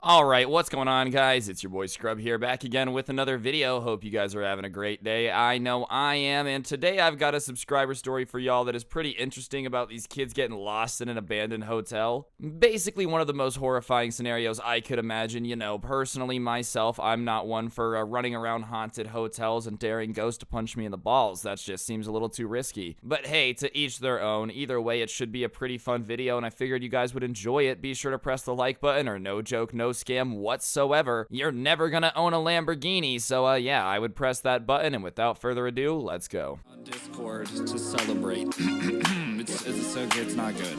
Alright, what's going on, guys? It's your boy Scrub here, back again with another video. Hope you guys are having a great day. I know I am, and today I've got a subscriber story for y'all that is pretty interesting about these kids getting lost in an abandoned hotel. Basically one of the most horrifying scenarios I could imagine. You know, personally, myself, I'm not one for running around haunted hotels and daring ghosts to punch me in the balls. That just seems a little too risky. But hey, to each their own. Either way, it should be a pretty fun video, and I figured you guys would enjoy it. Be sure to press the like button, or no joke, no scam whatsoever, you're never gonna own a Lamborghini. So yeah, I would press that button, and without further ado, let's go. On Discord to celebrate. It's not good.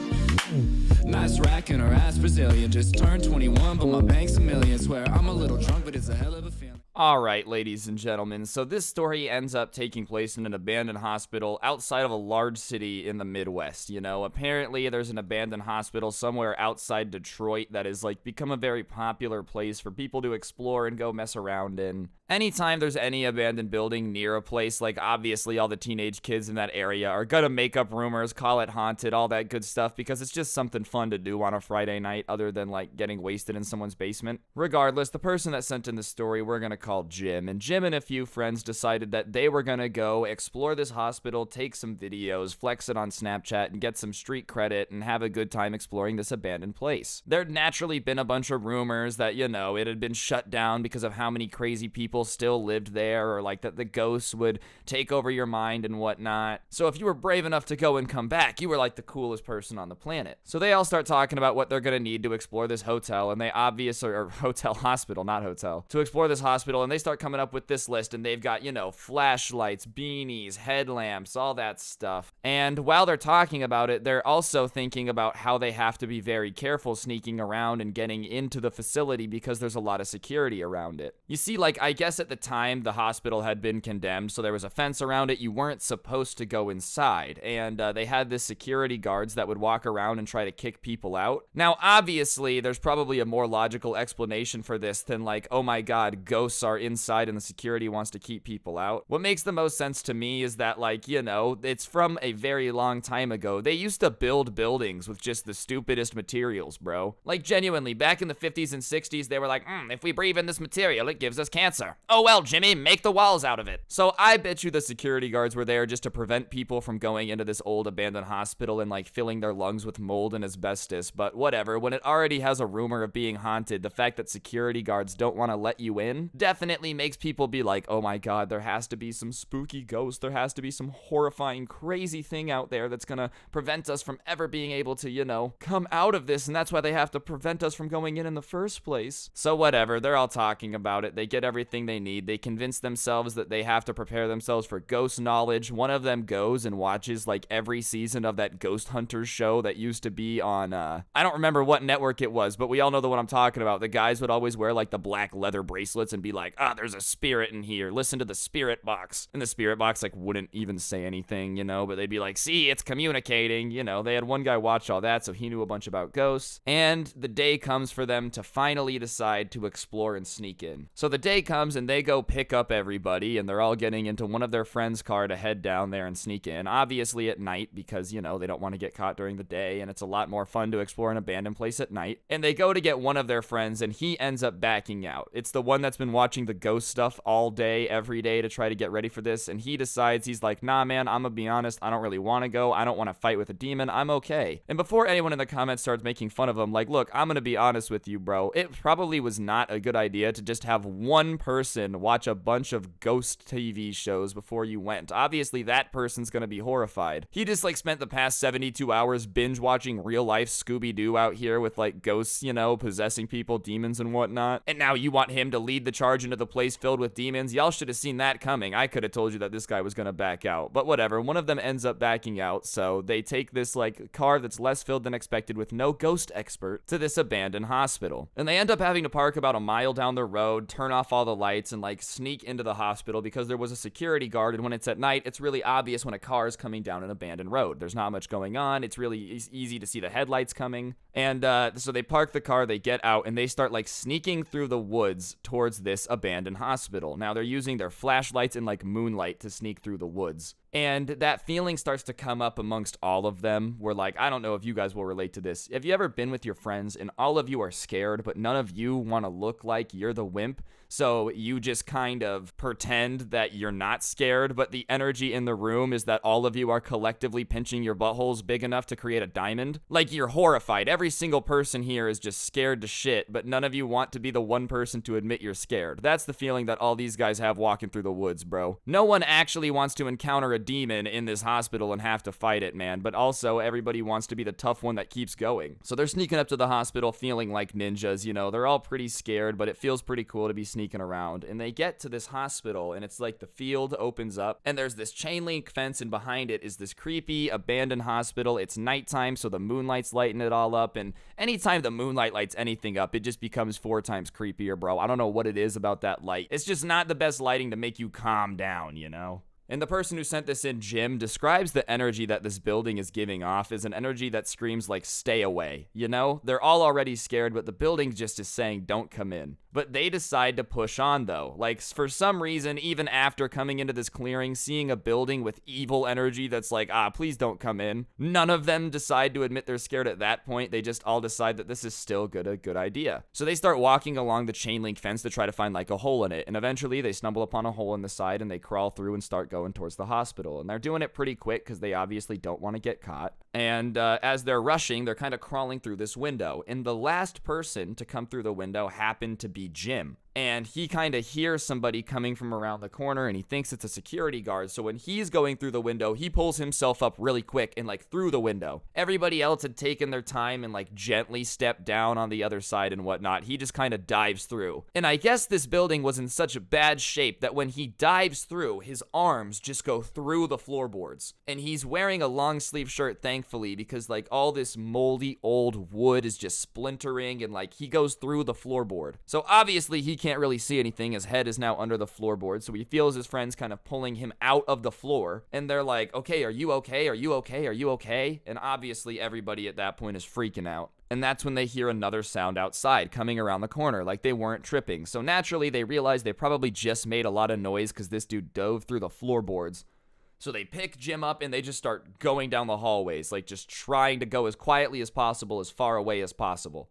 Nice rack in her ass Brazilian. Just turned 21, but my bank's a million. Swear I'm a little drunk, but it's a hell of a feeling. Alright, ladies and gentlemen, so this story ends up taking place in an abandoned hospital outside of a large city in the Midwest. You know, apparently there's an abandoned hospital somewhere outside Detroit that has like become a very popular place for people to explore and go mess around in. Anytime there's any abandoned building near a place, like obviously all the teenage kids in that area are gonna make up rumors, call it haunted, all that good stuff, because it's just something fun to do on a Friday night other than like getting wasted in someone's basement. Regardless, the person that sent in the story we're gonna call Jim, and Jim and a few friends decided that they were gonna go explore this hospital, take some videos, flex it on Snapchat, and get some street credit and have a good time exploring this abandoned place. There'd naturally been a bunch of rumors that, you know, it had been shut down because of how many crazy people still lived there, or like that the ghosts would take over your mind and whatnot. So if you were brave enough to go and come back, you were like the coolest person on the planet. So they all start talking about what they're gonna need to explore this hotel, and they or hotel, hospital, not hotel, to explore this hospital, and they start coming up with this list, and they've got, you know, flashlights, beanies, headlamps, all that stuff. And while they're talking about it, they're also thinking about how they have to be very careful sneaking around and getting into the facility because there's a lot of security around it. You see, like, I guess at the time the hospital had been condemned, so there was a fence around it. You weren't supposed to go inside, and they had this security guards that would walk around and try to kick people out. Now, obviously, there's probably a more logical explanation for this than like, oh my god, ghosts are inside and the security wants to keep people out. What makes the most sense to me is that, like, you know, it's from a very long time ago. They used to build buildings with just the stupidest materials, bro. Like, genuinely, back in the 50s and 60s, they were like, if we breathe in this material, it gives us cancer. Oh well, Jimmy, make the walls out of it. So I bet you the security guards were there just to prevent people from going into this old abandoned hospital and like filling their lungs with mold and asbestos. But whatever, when it already has a rumor of being haunted, the fact that security guards don't want to let you in definitely makes people be like, oh my god, there has to be some spooky ghost, there has to be some horrifying crazy thing out there that's gonna prevent us from ever being able to, you know, come out of this, and that's why they have to prevent us from going in the first place. So whatever, they're all talking about it, they get everything they need, they convince themselves that they have to prepare themselves for ghost knowledge. One of them goes and watches like every season of that Ghost Hunters show that used to be on, I don't remember what network it was, but we all know the one I'm talking about. The guys would always wear like the black leather bracelets and be like, there's a spirit in here, listen to the spirit box. And the spirit box like wouldn't even say anything, you know, but they'd be like, see, it's communicating. You know, they had one guy watch all that, so he knew a bunch about ghosts. And the day comes for them to finally decide to explore and sneak in. So the day comes and they go pick up everybody, and they're all getting into one of their friends' car to head down there and sneak in, obviously at night, because, you know, they don't want to get caught during the day, and it's a lot more fun to explore an abandoned place at night. And they go to get one of their friends, and he ends up backing out. It's the one that's been watching the ghost stuff all day, every day, to try to get ready for this, and he decides, he's like, nah man, I'm gonna be honest, I don't really want to go, I don't want to fight with a demon, I'm okay. And before anyone in the comments starts making fun of him, like, look, I'm gonna be honest with you, bro, it probably was not a good idea to just have one person watch a bunch of ghost TV shows before you went. Obviously that person's gonna be horrified. He just like spent the past 72 hours binge watching real life Scooby-Doo out here with like ghosts, you know, possessing people, demons and whatnot, and now you want him to lead the charge into the place filled with demons. Y'all should have seen that coming. I could have told you that this guy was gonna back out, but whatever. One of them ends up backing out, so they take this like car that's less filled than expected with no ghost expert to this abandoned hospital, and they end up having to park about a mile down the road, turn off all the lights, and like sneak into the hospital because there was a security guard, and when it's at night, it's really obvious when a car is coming down an abandoned road. There's not much going on. It's really easy to see the headlights coming. And so they park the car, they get out, and they start like sneaking through the woods towards this abandoned hospital. Now they're using their flashlights and like moonlight to sneak through the woods. And that feeling starts to come up amongst all of them where, like, I don't know if you guys will relate to this. Have you ever been with your friends and all of you are scared, but none of you want to look like you're the wimp? So you just kind of pretend that you're not scared, but the energy in the room is that all of you are collectively pinching your buttholes big enough to create a diamond. Like, you're horrified. Every single person here is just scared to shit, but none of you want to be the one person to admit you're scared. That's the feeling that all these guys have walking through the woods, bro. No one actually wants to encounter a demon in this hospital and have to fight it, man, but also everybody wants to be the tough one that keeps going. So they're sneaking up to the hospital feeling like ninjas, you know, they're all pretty scared, but it feels pretty cool to be sneaking around. And they get to this hospital and it's like the field opens up and there's this chain link fence and behind it is this creepy abandoned hospital. It's nighttime, so the moonlight's lighting it all up, and anytime the moonlight lights anything up, it just becomes 4 times creepier, bro. I don't know what it is about that light. It's just not the best lighting to make you calm down, you know? And the person who sent this in, Jim, describes the energy that this building is giving off as an energy that screams like, stay away, you know? They're all already scared, but the building just is saying, don't come in. But they decide to push on, though. Like, for some reason, even after coming into this clearing, seeing a building with evil energy that's like, please don't come in, none of them decide to admit they're scared at that point. They just all decide that this is still a good idea. So they start walking along the chain link fence to try to find, like, a hole in it. And eventually, they stumble upon a hole in the side, and they crawl through and start going towards the hospital. And they're doing it pretty quick because they obviously don't want to get caught. And as they're rushing, they're kind of crawling through this window. And the last person to come through the window happened to be Jim. And he kind of hears somebody coming from around the corner and he thinks it's a security guard. So when he's going through the window, he pulls himself up really quick and like through the window. Everybody else had taken their time and like gently stepped down on the other side and whatnot. He just kind of dives through. And I guess this building was in such a bad shape that when he dives through, his arms just go through the floorboards. And he's wearing a long sleeve shirt, thankfully, because like all this moldy old wood is just splintering and like he goes through the floorboard. So obviously he can't really see anything. His head is now under the floorboard, so he feels his friends kind of pulling him out of the floor, and they're like, okay, are you okay? Are you okay? Are you okay? And obviously everybody at that point is freaking out. And that's when they hear another sound outside coming around the corner, like they weren't tripping. So naturally they realize they probably just made a lot of noise because this dude dove through the floorboards. So they pick Jim up and they just start going down the hallways, like just trying to go as quietly as possible, as far away as possible.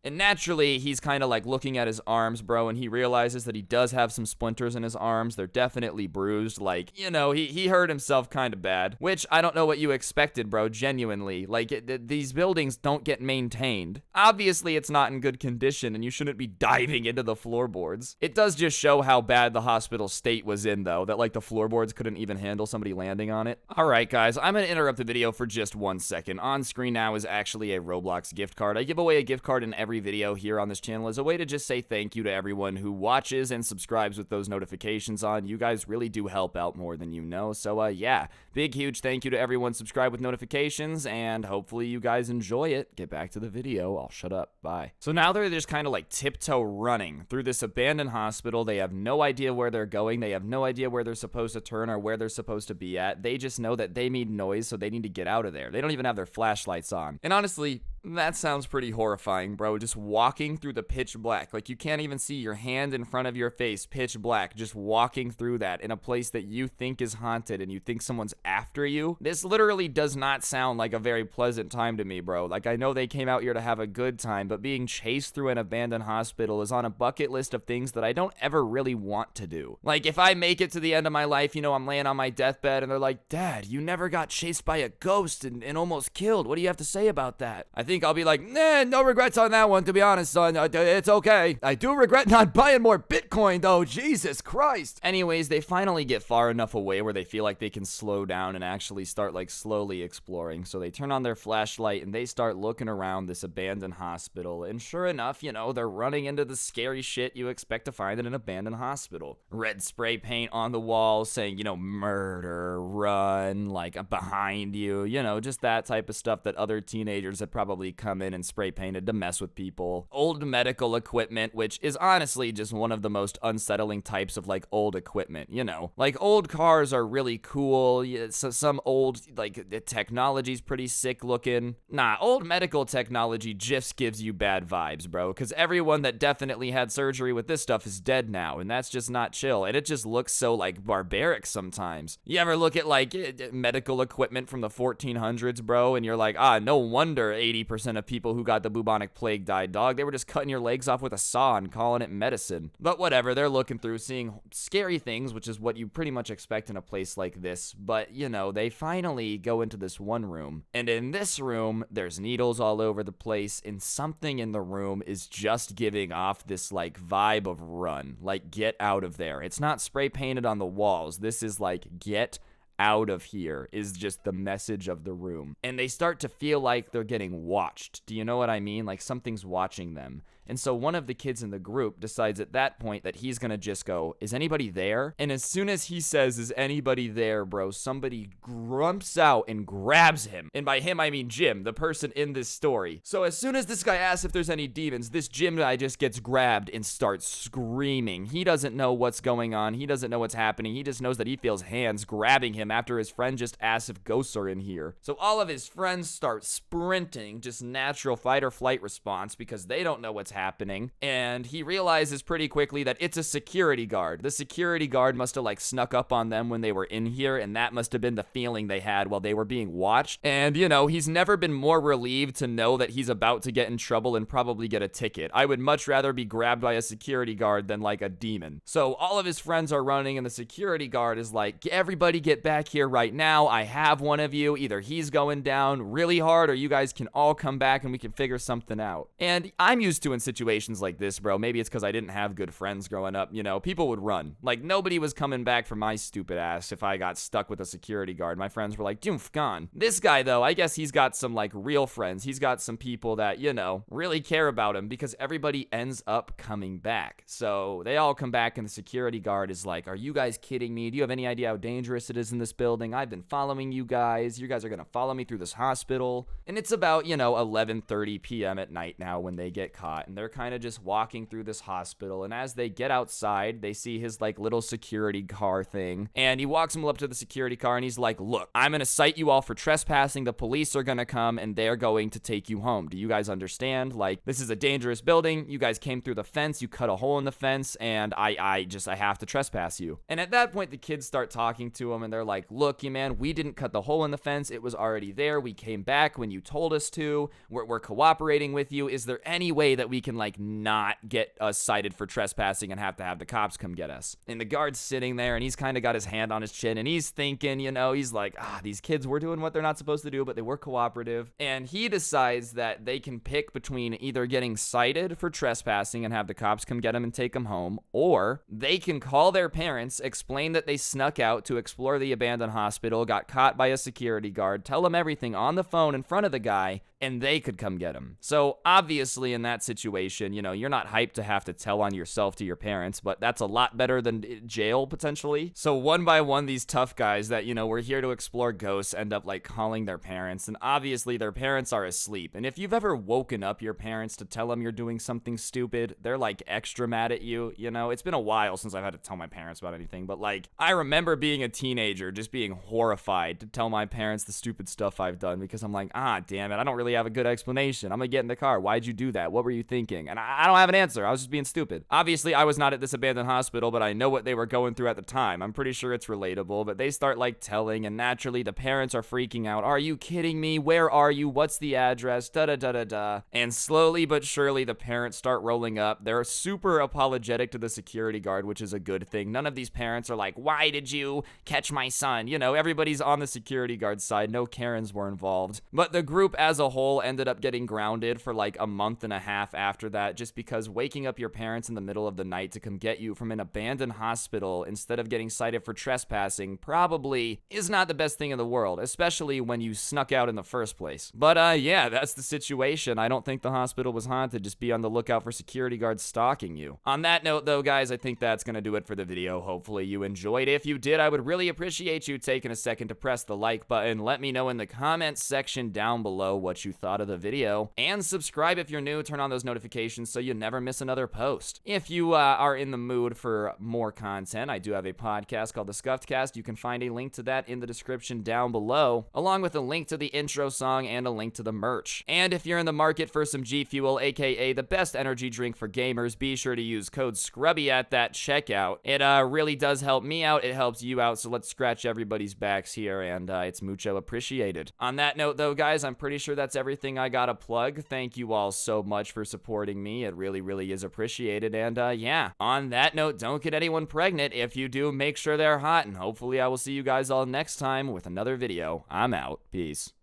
And naturally, he's kind of like looking at his arms, bro, and he realizes that he does have some splinters in his arms. They're definitely bruised. Like, you know, he hurt himself kind of bad, which I don't know what you expected, bro, genuinely. Like, these buildings don't get maintained. Obviously, it's not in good condition, and you shouldn't be diving into the floorboards. It does just show how bad the hospital state was in, though, that, like, the floorboards couldn't even handle somebody landing on it. All right, guys, I'm going to interrupt the video for just 1 second. On screen now is actually a Roblox gift card. I give away a gift card in every video here on this channel as a way to just say thank you to everyone who watches and subscribes with those notifications on. You guys really do help out more than you know. So yeah, big huge thank you to everyone subscribed with notifications, and hopefully you guys enjoy it. Get back to the video. I'll shut up. Bye. So now they're just kind of like tiptoe running through this abandoned hospital. They have no idea where they're going. They have no idea where they're supposed to turn or where they're supposed to be at. They just know that they made noise, so they need to get out of there. They don't even have their flashlights on. And honestly, that sounds pretty horrifying, bro. Just walking through the pitch black. Like, you can't even see your hand in front of your face, pitch black. Just walking through that in a place that you think is haunted and you think someone's after you. This literally does not sound like a very pleasant time to me, bro. Like, I know they came out here to have a good time, but being chased through an abandoned hospital is on a bucket list of things that I don't ever really want to do. Like, if I make it to the end of my life, you know, I'm laying on my deathbed and they're like, Dad, you never got chased by a ghost and almost killed. What do you have to say about that? I think I'll be like, nah, no regrets on that one, to be honest, son. It's okay. I do regret not buying more Bitcoin, though. Jesus Christ. Anyways, they finally get far enough away where they feel like they can slow down and actually start, like, slowly exploring. So they turn on their flashlight and they start looking around this abandoned hospital. And sure enough, you know, they're running into the scary shit you expect to find in an abandoned hospital. Red spray paint on the walls saying, you know, murder, run, like, behind you. You know, just that type of stuff that other teenagers had probably come in and spray painted to mess with people. Old medical equipment, which is honestly just one of the most unsettling types of like old equipment, you know. Like old cars are really cool. Yeah, so some old like the technology's pretty sick looking. Nah, old medical technology just gives you bad vibes, bro, cuz everyone that definitely had surgery with this stuff is dead now, and that's just not chill. And it just looks so like barbaric sometimes. You ever look at like medical equipment from the 1400s, bro, and you're like, no wonder 80% of people who got the bubonic plague died, dog. They were just cutting your legs off with a saw and calling it medicine. But whatever, they're looking through, seeing scary things, which is what you pretty much expect in a place like this. But, you know, they finally go into this one room, and in this room, there's needles all over the place, and something in the room is just giving off this, like, vibe of run. Like, get out of there. It's not spray painted on the walls. This is like, get out of here is just the message of the room. And they start to feel like they're getting watched. Do you know what I mean? Like something's watching them. And so one of the kids in the group decides at that point that he's gonna just go, is anybody there? And as soon as he says, is anybody there, bro, somebody grumps out and grabs him. And by him, I mean Jim, the person in this story. So as soon as this guy asks if there's any demons, this Jim guy just gets grabbed and starts screaming. He doesn't know what's going on. He doesn't know what's happening. He just knows that he feels hands grabbing him after his friend just asks if ghosts are in here. So all of his friends start sprinting, just natural fight or flight response, because they don't know what's happening. And he realizes pretty quickly that it's a security guard. The security guard must have like snuck up on them when they were in here, and that must have been the feeling they had while they were being watched. And you know, he's never been more relieved to know that he's about to get in trouble and probably get a ticket. I would much rather be grabbed by a security guard than like a demon. So all of his friends are running, and the security guard is like, everybody get back here right now. I have one of you. Either he's going down really hard, or you guys can all come back and we can figure something out. And I'm used to in situations like this, bro. Maybe it's because I didn't have good friends growing up. You know, people would run. Like, nobody was coming back from my stupid ass if I got stuck with a security guard. My friends were like, doomf, gone. This guy, though, I guess he's got some, like, real friends. He's got some people that, you know, really care about him, because everybody ends up coming back. So they all come back, and the security guard is like, are you guys kidding me? Do you have any idea how dangerous it is in this building? I've been following you guys. You guys are gonna follow me through this hospital. And it's about, you know, 11:30 p.m. at night now when they get caught, and they're kind of just walking through this hospital. And as they get outside, they see his like little security car thing, and he walks them up to the security car, and he's like, look, I'm gonna cite you all for trespassing. The police are gonna come, and they're going to take you home. Do you guys understand? Like, this is a dangerous building. You guys came through the fence, you cut a hole in the fence, and I have to trespass you. And at that point, the kids start talking to him, and they're like, look, you man, we didn't cut the hole in the fence. It was already there. We came back when you told us to. We're cooperating with you. Is there any way that we can like not get us cited for trespassing and have to have the cops come get us? And the guard's sitting there, and he's kind of got his hand on his chin, and he's thinking, you know, he's like, these kids were doing what they're not supposed to do, but they were cooperative. And he decides that they can pick between either getting cited for trespassing and have the cops come get them and take them home, or they can call their parents, explain that they snuck out to explore the abandoned hospital, got caught by a security guard, tell them everything on the phone in front of the guy, and they could come get him. So obviously in that situation, you know, you're not hyped to have to tell on yourself to your parents, but that's a lot better than jail potentially. So one by one, these tough guys that, you know, were here to explore ghosts end up like calling their parents, and obviously their parents are asleep. And if you've ever woken up your parents to tell them you're doing something stupid, they're like extra mad at you. You know, it's been a while since I've had to tell my parents about anything, but like I remember being a teenager just being horrified to tell my parents the stupid stuff I've done, because I'm like, damn it, I don't really have a good explanation. I'm gonna get in the car. Why'd you do that? What were you thinking? And I don't have an answer. I was just being stupid. Obviously, I was not at this abandoned hospital, but I know what they were going through at the time. I'm pretty sure it's relatable, but they start like telling, and naturally the parents are freaking out. Are you kidding me? Where are you? What's the address? Da-da-da-da-da. And slowly but surely the parents start rolling up. They're super apologetic to the security guard, which is a good thing. None of these parents are like, why did you catch my son? You know, everybody's on the security guard side. No Karens were involved. But the group as a whole ended up getting grounded for like a month and a half after that, just because waking up your parents in the middle of the night to come get you from an abandoned hospital instead of getting cited for trespassing probably is not the best thing in the world, especially when you snuck out in the first place. But yeah, that's the situation. I don't think the hospital was haunted. Just be on the lookout for security guards stalking you. On that note though, guys, I think that's gonna do it for the video. Hopefully you enjoyed. If you did, I would really appreciate you taking a second to press the like button. Let me know in the comments section down below what what you thought of the video. And subscribe if you're new, turn on those notifications so you never miss another post. If you are in the mood for more content, I do have a podcast called The Scuffed Cast. You can find a link to that in the description down below, along with a link to the intro song and a link to the merch. And if you're in the market for some G Fuel, aka the best energy drink for gamers, be sure to use code SCRUBBY at that checkout. It really does help me out, it helps you out, so let's scratch everybody's backs here, and it's mucho appreciated. On that note though, guys, I'm pretty sure that's everything I gotta plug. Thank you all so much for supporting me, it really is appreciated, and yeah, on that note, don't get anyone pregnant. If you do, make sure they're hot, and hopefully I will see you guys all next time with another video. I'm out. Peace.